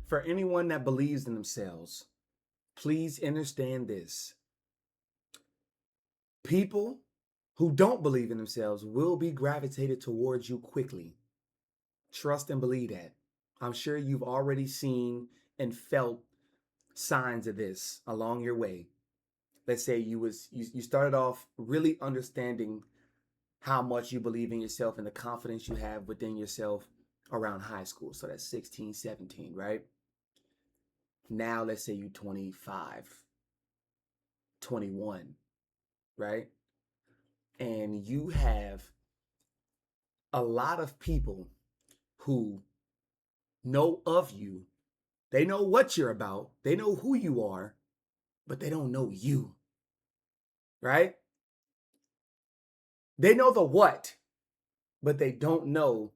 For anyone that believes in themselves, please understand this. People who don't believe in themselves will be gravitated towards you quickly. Trust and believe that. I'm sure you've already seen and felt signs of this along your way. Let's say you started off really understanding how much you believe in yourself and the confidence you have within yourself around high school. So that's 16, 17, right? Now let's say you're 25, 21, right? And you have a lot of people who know of you. They know what you're about. They know who you are, but they don't know you, right? They know the what, but they don't know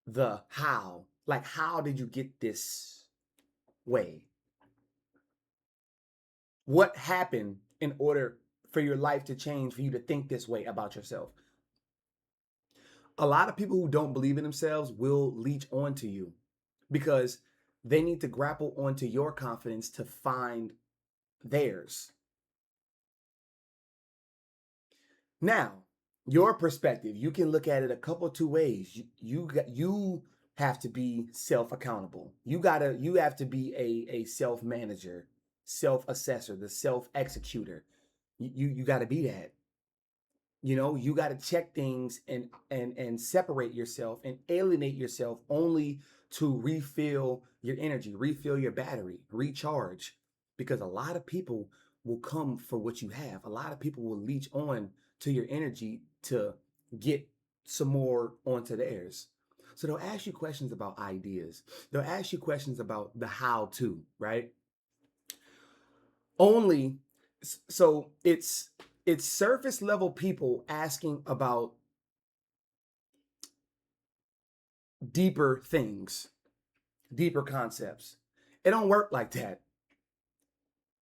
the how. Like, how did you get this way? What happened in order for your life to change, for you to think this way about yourself? A lot of people who don't believe in themselves will leech onto you because they need to grapple onto your confidence to find theirs. Now, your perspective, you can look at it a couple of two ways. You have to be self-accountable. You have to be a self-manager, self-assessor, the self-executor. You got to be that. You know, you got to check things and separate yourself and alienate yourself only to refill your energy, refill your battery, recharge. Because a lot of people will come for what you have. A lot of people will leech on to your energy to get some more onto theirs. So they'll ask you questions about ideas. They'll ask you questions about the how to, right? Only so it's surface level people asking about deeper things, deeper concepts. It don't work like that.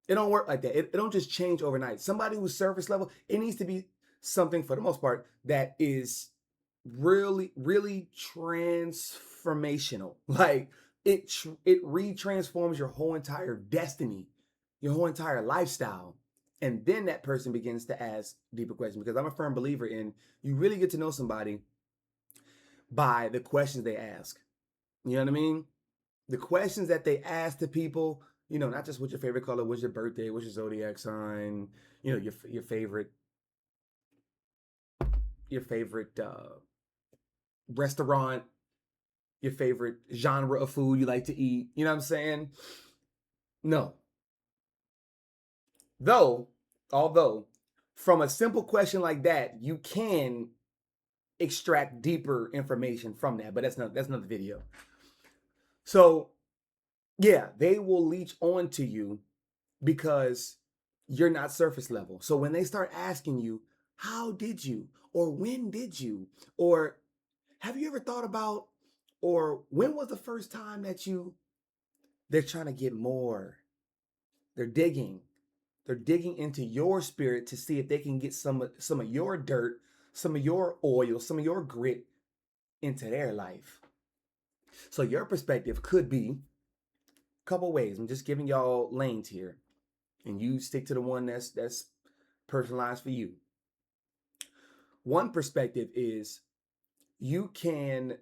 It don't work like that. It don't just change overnight. Somebody who's surface level, it needs to be something, for the most part, that is really, really transformational. Like it retransforms your whole entire destiny, your whole entire lifestyle. And then that person begins to ask deeper questions, because I'm a firm believer in you really get to know somebody by the questions they ask. You know what I mean? The questions that they ask to people, you know, not just what's your favorite color, what's your birthday, what's your zodiac sign, you know, your favorite restaurant, your favorite genre of food you like to eat. You know what I'm saying? No. Although from a simple question like that, you can extract deeper information from that, but that's another video. So yeah, they will leech on to you because you're not surface level. So when they start asking you, how did you, or when did you, or have you ever thought about, or when was the first time that they're trying to get more. They're digging into your spirit to see if they can get some of your dirt, some of your oil, some of your grit into their life. So your perspective could be a couple ways. I'm just giving y'all lanes here, and you stick to the one that's personalized for you. One perspective is you can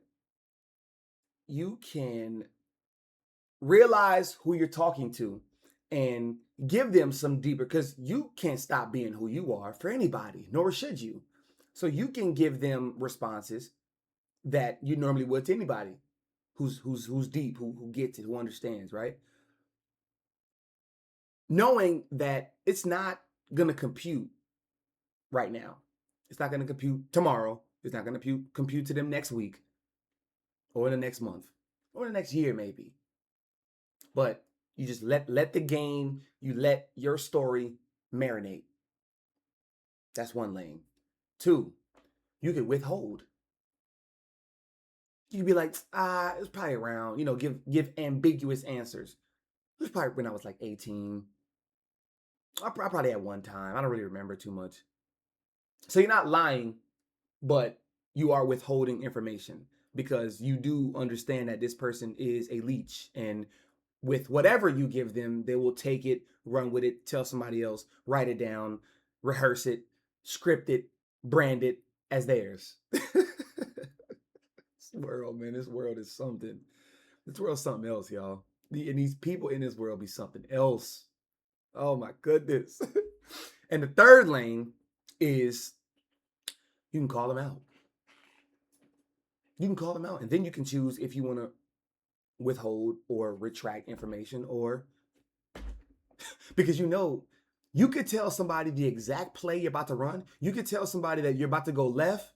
realize who you're talking to and give them some deeper, because you can't stop being who you are for anybody, nor should you. So you can give them responses that you normally would to anybody who's deep, who gets it, who understands, right? Knowing that it's not gonna compute right now. It's not gonna compute tomorrow. It's not gonna compute to them next week, or in the next month, or the next year maybe. But you just let the game, you let your story marinate. That's one lane. Two, you can withhold. You can be like, it was probably around, give ambiguous answers. It was probably when I was like 18. I probably had one time. I don't really remember too much. So you're not lying, but you are withholding information. because you do understand that this person is a leech, and with whatever you give them, they will take it, run with it, tell somebody else, write it down, rehearse it, script it, brand it as theirs. This world, man, this world is something. This world's something else, y'all. And these people in this world be something else. Oh my goodness. And the third lane is you can call them out. You can call them out, and then you can choose if you want to withhold or retract information, or because you could tell somebody the exact play you're about to run. You could tell somebody that you're about to go left,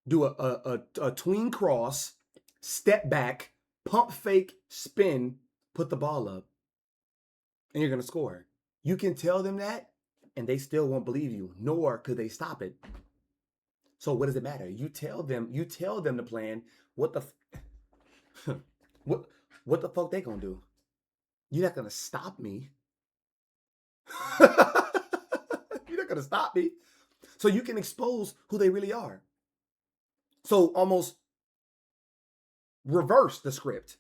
do a tween cross, step back, pump fake, spin, put the ball up, and you're going to score. You can tell them that, and they still won't believe you, nor could they stop it. So what does it matter? You tell them the plan. What the what the fuck they gonna do? You're not gonna stop me. You're not gonna stop me. So you can expose who they really are. So almost reverse the script.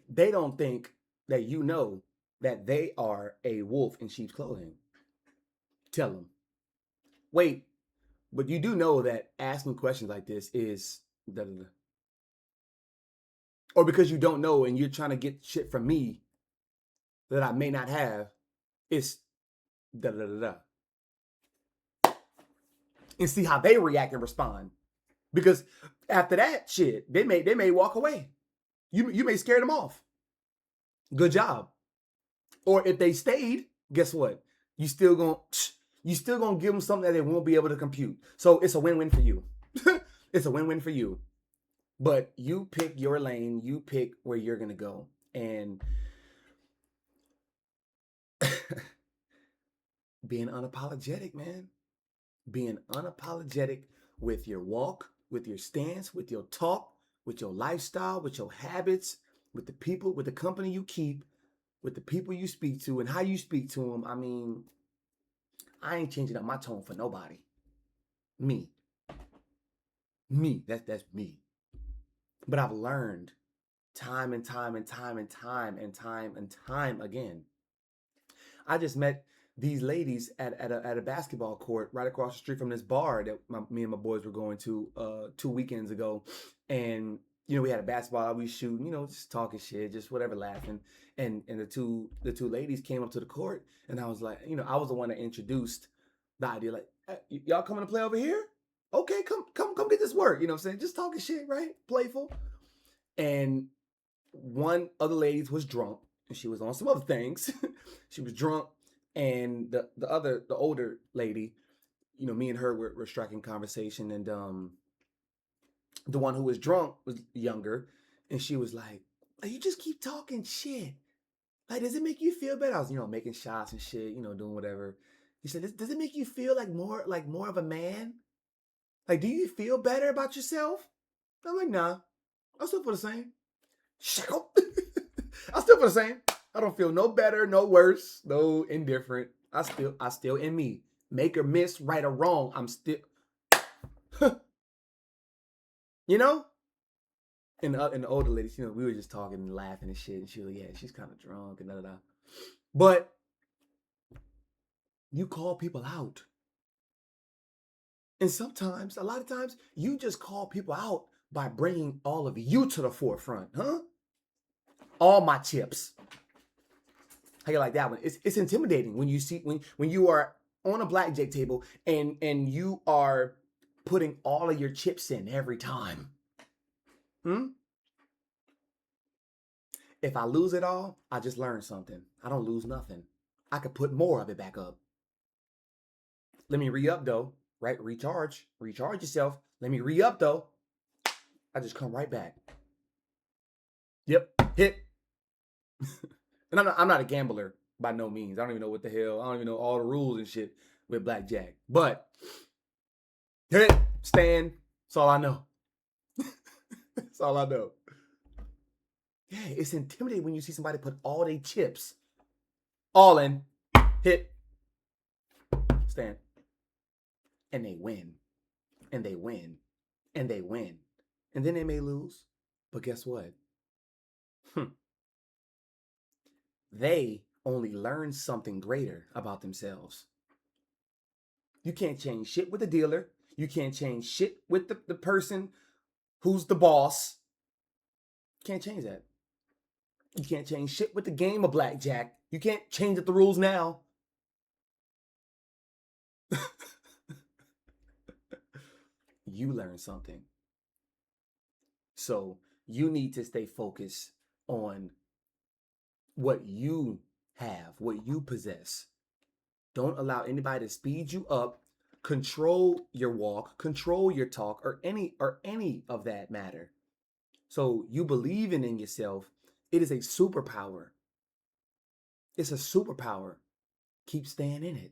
They don't think that you know that they are a wolf in sheep's clothing. Tell them. Wait, but you do know that asking questions like this is da-da-da. Or because you don't know and you're trying to get shit from me that I may not have, it's da-da-da-da. And see how they react and respond. Because after that shit, they may walk away. You may scare them off. Good job. Or if they stayed, guess what? You still gonna give them something that they won't be able to compute. So it's a win-win for you. It's a win-win for you. But you pick your lane. You pick where you're gonna go. And being unapologetic, man. Being unapologetic with your walk, with your stance, with your talk, with your lifestyle, with your habits, with the people, with the company you keep, with the people you speak to, and how you speak to them. I mean, I ain't changing up my tone for nobody. Me. That's me. But I've learned time and time and time and time and time and time again. I just met these ladies at a basketball court right across the street from this bar that me and my boys were going to 2 weekends ago. And we had a basketball, we shooting, just talking shit, just whatever, laughing. And the two ladies came up to the court, and I was like, I was the one that introduced the idea, like, hey, y'all coming to play over here? Okay, come get this work. You know what I'm saying? Just talking shit, right? Playful. And one of the ladies was drunk, and she was on some other things. She was drunk, and the older lady, me and her were striking conversation, and the one who was drunk was younger, and she was like, you just keep talking shit. Like, does it make you feel better? I was, making shots and shit, doing whatever. He said, does it make you feel like more of a man? Like, do you feel better about yourself? I'm like, nah, I still feel the same. I still feel the same. I don't feel no better, no worse, no indifferent. I still in me. Make or miss, right or wrong, I'm still, And the older ladies, we were just talking and laughing and shit. And she was like, yeah, she's kind of drunk and da-da-da. But you call people out. And sometimes, a lot of times, you just call people out by bringing all of you to the forefront, huh? All my chips. How you like that one? It's intimidating when you see when you are on a blackjack table and you are putting all of your chips in every time. If I lose it all, I just learned something. I don't lose nothing. I could put more of it back up. Let me re-up though, right? Recharge yourself. Let me re-up though. I just come right back. Yep, hit. And I'm not a gambler by no means. I don't even know what the hell. I don't even know all the rules and shit with blackjack. But hit, stand. That's all I know. That's all I know. Yeah, it's intimidating when you see somebody put all their chips all in, hit, stand, and they win. And they win. and they win. And then they may lose. But guess what? They only learn something greater about themselves. You can't change shit with the dealer. You can't change shit with the person who's the boss. Can't change that. You can't change shit with the game of blackjack. You can't change the rules now. You learn something. So you need to stay focused on what you have, what you possess. Don't allow anybody to speed you up, control your walk, control your talk, or any of that matter. So you believing in yourself, it is a superpower. It's a superpower. Keep staying in it.